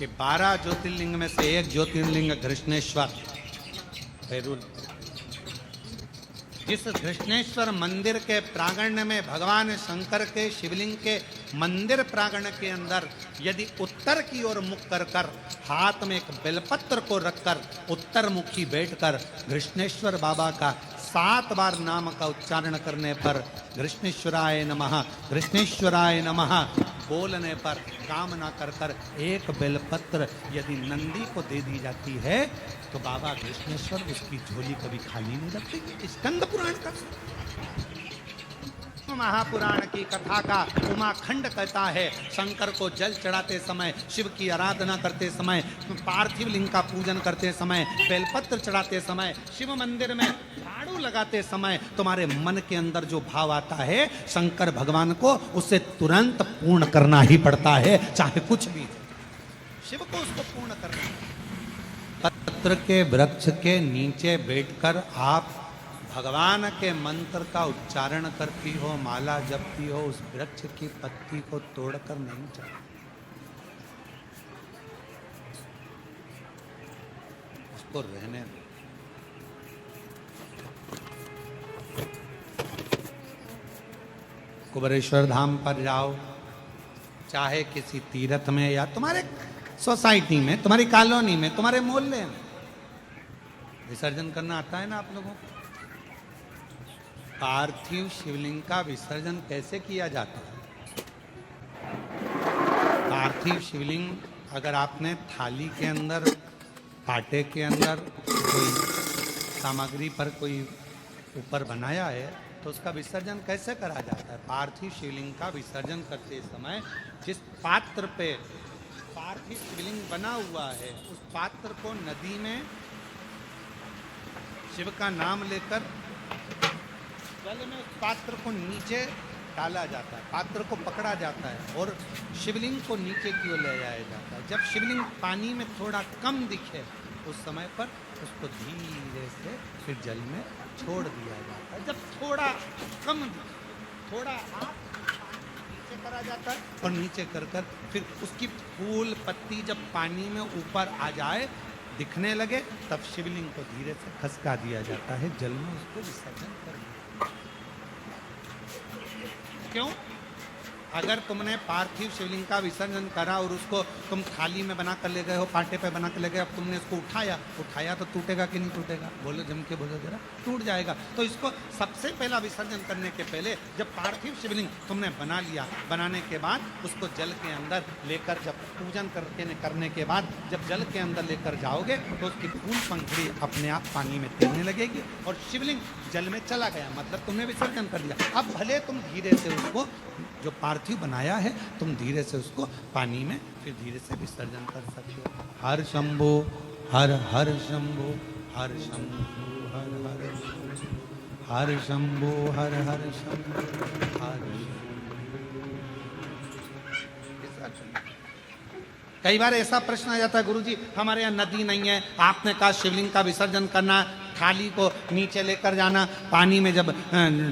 कि 12 ज्योतिर्लिंग में से एक ज्योतिर्लिंग घृष्णेश्वर भैरूल। जिस घृष्णेश्वर मंदिर के प्रांगण में भगवान शंकर के शिवलिंग के मंदिर प्रांगण के अंदर यदि उत्तर की ओर मुख कर कर हाथ में एक बेलपत्र को रखकर उत्तर मुखी बैठकर घृष्णेश्वर बाबा का 7 बार नाम का उच्चारण करने पर घृष्णेश्वराय नमः, घृष्णेश्वराय नमः बोलने पर कामना कर कर एक बेलपत्र यदि नंदी को दे दी जाती है तो बाबा घृष्णेश्वर उसकी झोली कभी खाली नहीं रखते। स्कंद पुराण का महापुराण की कथा का उमाखंड कहता है शंकर को जल चढ़ाते समय, शिव की आराधना करते समय, पार्थिव लिंग का पूजन करते समय, बेलपत्र चढ़ाते समय, शिव मंदिर में झाड़ू लगाते समय तुम्हारे मन के अंदर जो भाव आता है शंकर भगवान को उसे तुरंत पूर्ण करना ही पड़ता है, चाहे कुछ भी। शिव को उसको पूर्ण करना है। पत्र के वृक्ष के नीचे बैठकर आप भगवान के मंत्र का उच्चारण करती हो, माला जपती हो, उस वृक्ष की पत्ती को तोड़कर नहीं चढ़ा, उसको रहने दो। कुबेरेश्वर धाम पर जाओ, चाहे किसी तीर्थ में या तुम्हारे सोसाइटी में, तुम्हारी कॉलोनी में, तुम्हारे मोहल्ले में विसर्जन करना आता है ना आप लोगों को? पार्थिव शिवलिंग का विसर्जन कैसे किया जाता है? पार्थिव शिवलिंग अगर आपने थाली के अंदर, पाटे के अंदर कोई सामग्री पर कोई ऊपर बनाया है तो उसका विसर्जन कैसे करा जाता है? पार्थिव शिवलिंग का विसर्जन करते समय जिस पात्र पे पार्थिव शिवलिंग बना हुआ है उस पात्र को नदी में शिव का नाम लेकर जल में उस पात्र को नीचे डाला जाता है, पात्र को पकड़ा जाता है और शिवलिंग को नीचे की ओर ले जाया जाता है। जब शिवलिंग पानी में थोड़ा कम दिखे उस समय पर उसको धीरे से फिर जल में छोड़ दिया जाता है। जब थोड़ा कम दिखे, थोड़ा हाथ नीचे करा जाता है और नीचे कर कर फिर उसकी फूल पत्ती जब पानी में ऊपर आ जाए, दिखने लगे, तब शिवलिंग को धीरे से खसका दिया जाता है, जल में उसको विसर्जन कर दिया। क्यों? अगर तुमने पार्थिव शिवलिंग का विसर्जन करा और उसको तुम थाली में बना कर ले गए हो, पाटे पे बना कर ले गए, अब तुमने उसको उठाया तो टूटेगा कि नहीं टूटेगा? बोलो जम के बोलो जरा, टूट जाएगा। तो इसको सबसे पहला विसर्जन करने के पहले जब पार्थिव शिवलिंग तुमने बना लिया, बनाने के बाद उसको जल के अंदर लेकर जब पूजन करने के बाद जब जल के अंदर लेकर जाओगे तो उसकी फूल पंखुड़ी अपने आप पानी में तैरने लगेगी और शिवलिंग जल में चला गया, मतलब तुमने विसर्जन कर दिया। अब भले तुम धीरे से उसको जो पार्थिव बनाया है तुम धीरे से उसको पानी में फिर धीरे से विसर्जन कर सकते हो। हर शंभो हर हर शंभो हर शंभो हर हर हर शंभो हर हर शंभो हर। कई बार ऐसा प्रश्न आ जाता है, गुरुजी हमारे यहाँ नदी नहीं है, आपने कहा शिवलिंग का विसर्जन करना, थाली को नीचे लेकर जाना, पानी में जब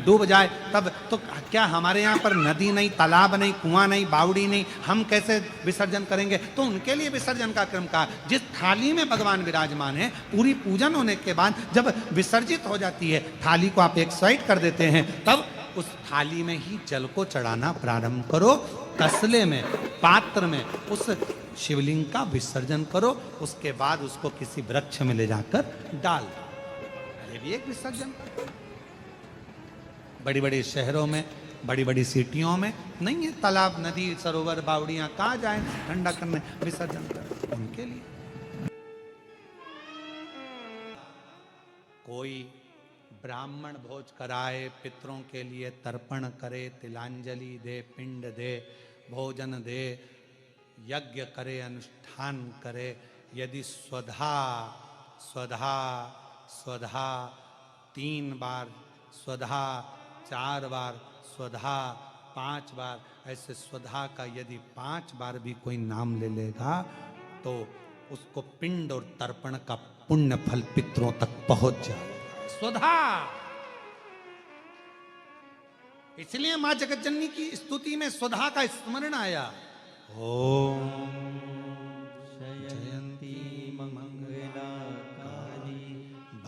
डूब जाए तब, तो क्या हमारे यहाँ पर नदी नहीं, तालाब नहीं, कुआं नहीं, बावड़ी नहीं, हम कैसे विसर्जन करेंगे? तो उनके लिए विसर्जन का क्रम कहा। जिस थाली में भगवान विराजमान है, पूरी पूजन होने के बाद जब विसर्जित हो जाती है, थाली को आप एक साइड कर देते हैं, तब उस थाली में ही जल को चढ़ाना प्रारंभ करो। तसले में, पात्र में उस शिवलिंग का विसर्जन करो, उसके बाद उसको किसी वृक्ष में ले जाकर डाल दो। ये भी एक विसर्जन। बड़ी बड़ी शहरों में, बड़ी बड़ी सिटियों में नहीं है तालाब, नदी, सरोवर, बावड़ियां, कहाँ जाए ठंडा करने, विसर्जन कर उनके लिए। कोई ब्राह्मण भोज कराए, पितरों के लिए तर्पण करे, तिलांजलि दे, पिंड दे, भोजन दे, यज्ञ करे, अनुष्ठान करे, यदि स्वधा स्वधा स्वधा 3 बार, स्वधा 4 बार, स्वधा 5 बार, ऐसे स्वधा का यदि 5 बार भी कोई नाम ले लेगा तो उसको पिंड और तर्पण का पुण्य फल पितरों तक पहुंच जाएगा। स्वधा। इसलिए मां जगतजननी की स्तुति में स्वधा का स्मरण आया। ओम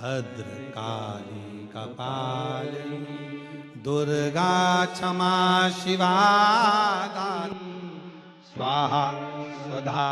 भद्रकाली कपालिनी दुर्गा क्षमा शिवा दात्री स्वाहा स्वधा